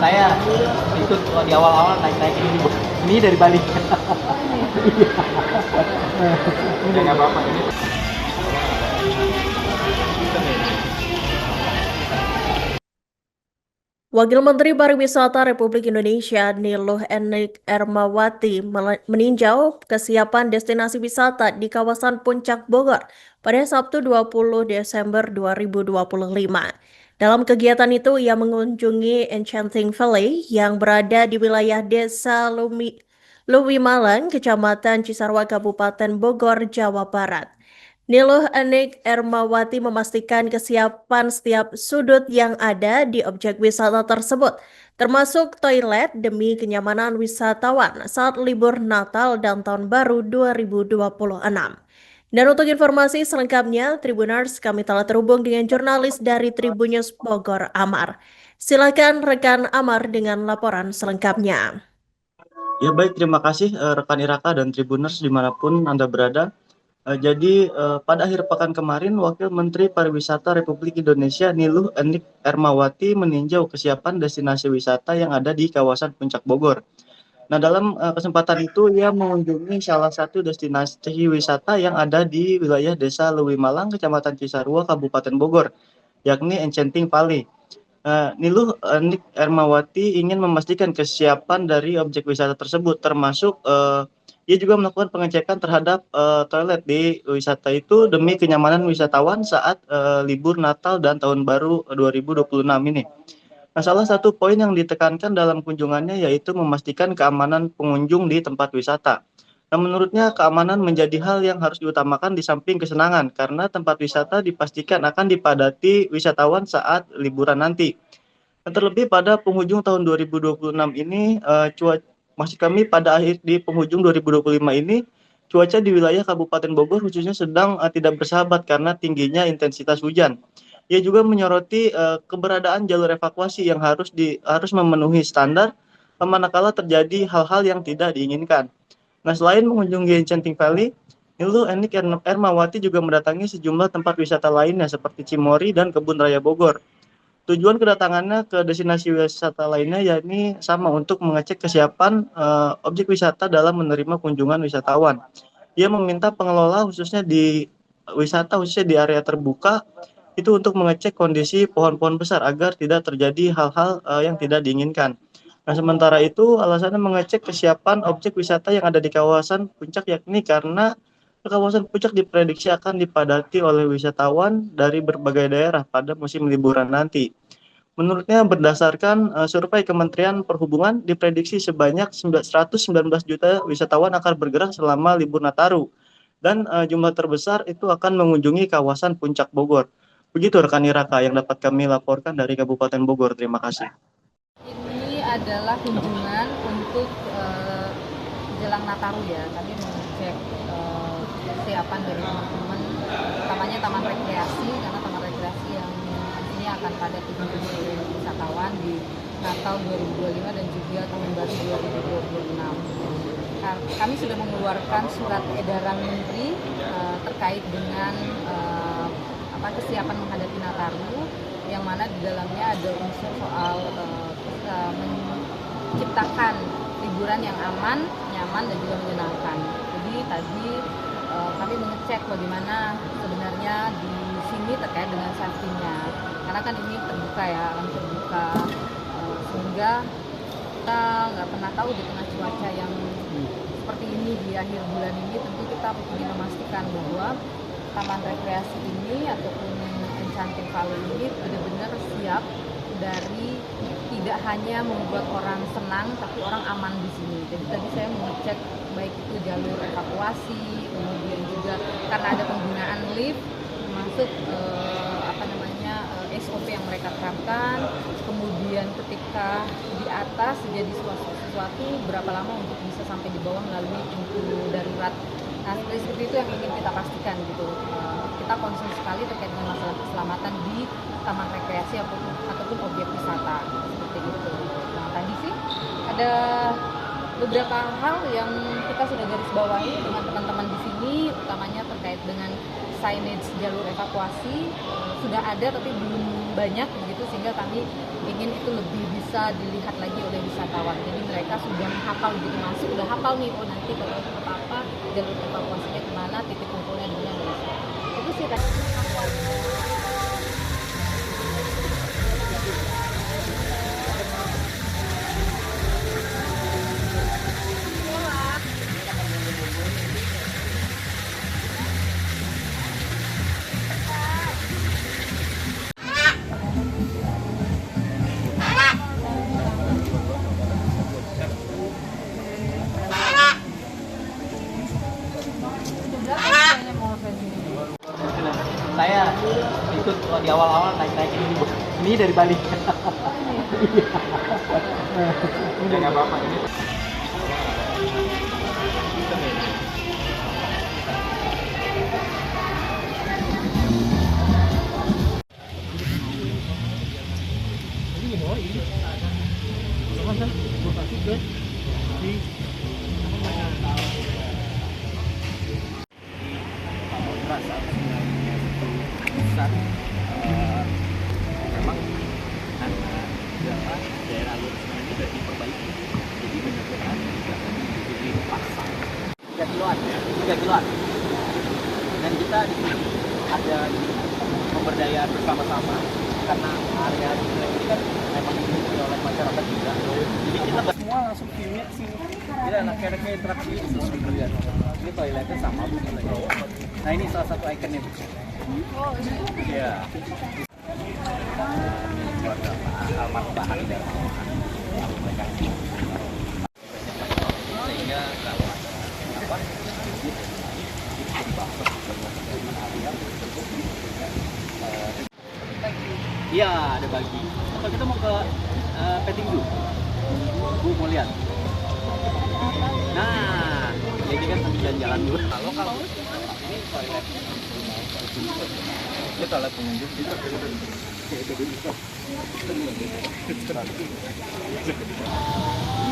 Saya ikut di awal-awal naik-naik ini dari Bali. Ya nggak apa-apa ini. Wakil Menteri Pariwisata Republik Indonesia Niluh Enik Ermawati meninjau kesiapan destinasi wisata di kawasan Puncak Bogor pada Sabtu 20 Desember 2025. Dalam kegiatan itu, ia mengunjungi Enchanting Valley yang berada di wilayah Desa Luwi Malang, Kecamatan Cisarua, Kabupaten Bogor, Jawa Barat. Niluh Enik Ermawati memastikan kesiapan setiap sudut yang ada di objek wisata tersebut, termasuk toilet demi kenyamanan wisatawan saat libur Natal dan Tahun Baru 2026. Dan untuk informasi selengkapnya, Tribuners, kami telah terhubung dengan jurnalis dari Tribunnews Bogor, Amar. Silakan rekan Amar dengan laporan selengkapnya. Ya baik, terima kasih rekan Iraka dan Tribuners dimanapun Anda berada. Pada akhir pekan kemarin, Wakil Menteri Pariwisata Republik Indonesia Niluh Enik Ermawati meninjau kesiapan destinasi wisata yang ada di kawasan Puncak Bogor. Nah, dalam kesempatan itu ia mengunjungi salah satu destinasi wisata yang ada di wilayah Desa Lewi Malang, Kecamatan Cisarua, Kabupaten Bogor, yakni Enchanting Valley. Niluh Enik Ermawati ingin memastikan kesiapan dari objek wisata tersebut, termasuk ia juga melakukan pengecekan terhadap toilet di wisata itu demi kenyamanan wisatawan saat libur Natal dan Tahun Baru 2026 ini. Nah, salah satu poin yang ditekankan dalam kunjungannya yaitu memastikan keamanan pengunjung di tempat wisata. Nah, menurutnya keamanan menjadi hal yang harus diutamakan di samping kesenangan karena tempat wisata dipastikan akan dipadati wisatawan saat liburan nanti. Nah, terlebih pada penghujung tahun 2026 ini, masih kami pada akhir di penghujung 2025 ini, cuaca di wilayah Kabupaten Bogor khususnya sedang tidak bersahabat karena tingginya intensitas hujan. Ia juga menyoroti keberadaan jalur evakuasi yang harus memenuhi standar manakala terjadi hal-hal yang tidak diinginkan. Nah, selain mengunjungi Enchanting Valley, Niluh Enik Ermawati juga mendatangi sejumlah tempat wisata lainnya seperti Cimory dan Kebun Raya Bogor. Tujuan kedatangannya ke destinasi wisata lainnya yakni sama untuk mengecek kesiapan objek wisata dalam menerima kunjungan wisatawan. Ia meminta pengelola khususnya di di area terbuka itu untuk mengecek kondisi pohon-pohon besar agar tidak terjadi hal-hal yang tidak diinginkan. Nah, sementara itu alasannya mengecek kesiapan objek wisata yang ada di kawasan Puncak yakni karena kawasan Puncak diprediksi akan dipadati oleh wisatawan dari berbagai daerah pada musim liburan nanti. Menurutnya berdasarkan survei Kementerian Perhubungan diprediksi sebanyak 119 juta wisatawan akan bergerak selama libur Nataru dan jumlah terbesar itu akan mengunjungi kawasan Puncak Bogor. Begitu rekan Iraka yang dapat kami laporkan dari Kabupaten Bogor. Terima kasih. Ini adalah kunjungan untuk jelang Nataru ya. Kami mengecek kesiapan dari teman-teman, utamanya taman rekreasi karena taman rekreasi yang ini akan padat dikunjungi oleh wisatawan di Natal 2025 dan juga Tahun Baru 2026. Kami sudah mengeluarkan surat edaran Menteri terkait dengan kesiapan menghadapi Nataru, yang mana di dalamnya ada unsur soal menciptakan liburan yang aman, nyaman dan juga menyenangkan. Jadi tadi kami mengecek bagaimana sebenarnya di sini terkait dengan safety-nya, karena kan ini terbuka ya, alam terbuka, sehingga kita nggak pernah tahu di tengah cuaca yang seperti ini di akhir bulan ini. Tentu kita ingin memastikan bahwa taman rekreasi ini ataupun Enchanting Valley ini benar-benar siap dari tidak hanya membuat orang senang tapi orang aman di sini. Jadi tadi saya mengecek baik itu jalur evakuasi, kemudian juga karena ada penggunaan lift, termasuk SOP yang mereka terapkan, kemudian ketika di atas jadi sesuatu berapa lama untuk bisa sampai di bawah melalui pintu darurat. Nah, seperti itu yang ingin kita pastikan gitu. Kita concern sekali terkait dengan masalah keselamatan di taman rekreasi ataupun objek wisata seperti itu. Nah, tadi sih ada beberapa hal yang kita sudah garis bawahi dengan teman-teman di sini, utamanya terkait dengan signage jalur evakuasi sudah ada tapi belum banyak begitu itu, sehingga kami ingin itu lebih bisa dilihat lagi oleh wisatawan. Jadi mereka sudah hafal, begitu masuk udah hafal nih, oh nanti kalau apa-apa jalur evakuasinya kemana, titik kumpulnya di mana. Itu sih tadi. Saya ikut di awal-awal naik ini dari Bali. Ya nggak apa-apa ini. Memang daerah lurus ini sudah diperbaiki, jadi benar-benar dipasang 3 kiloan ya, 3 kiloan. Dan kita di sini ada pemberdayaan bersama-sama karena area ini kan memang dimiliki oleh masyarakat juga. Jadi kita semua langsung timnya ke sini. Jadi anak-anaknya interaksi terus berlihat. Ini toiletnya sama Bu. Nah ini salah satu ikonnya Bu. Iya. Almarhum Hamida. Sehingga kalau apa? Iya, ada bagi. Atau kita mau ke petting zoo? Bu mau lihat? Nah, jadi kan sambil jalan-jalan dulu. Kalau ini toilet. Ini toilet pengunjung.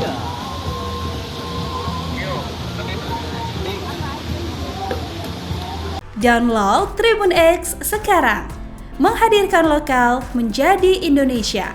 Iya. Download Tribun X sekarang, menghadirkan lokal menjadi Indonesia.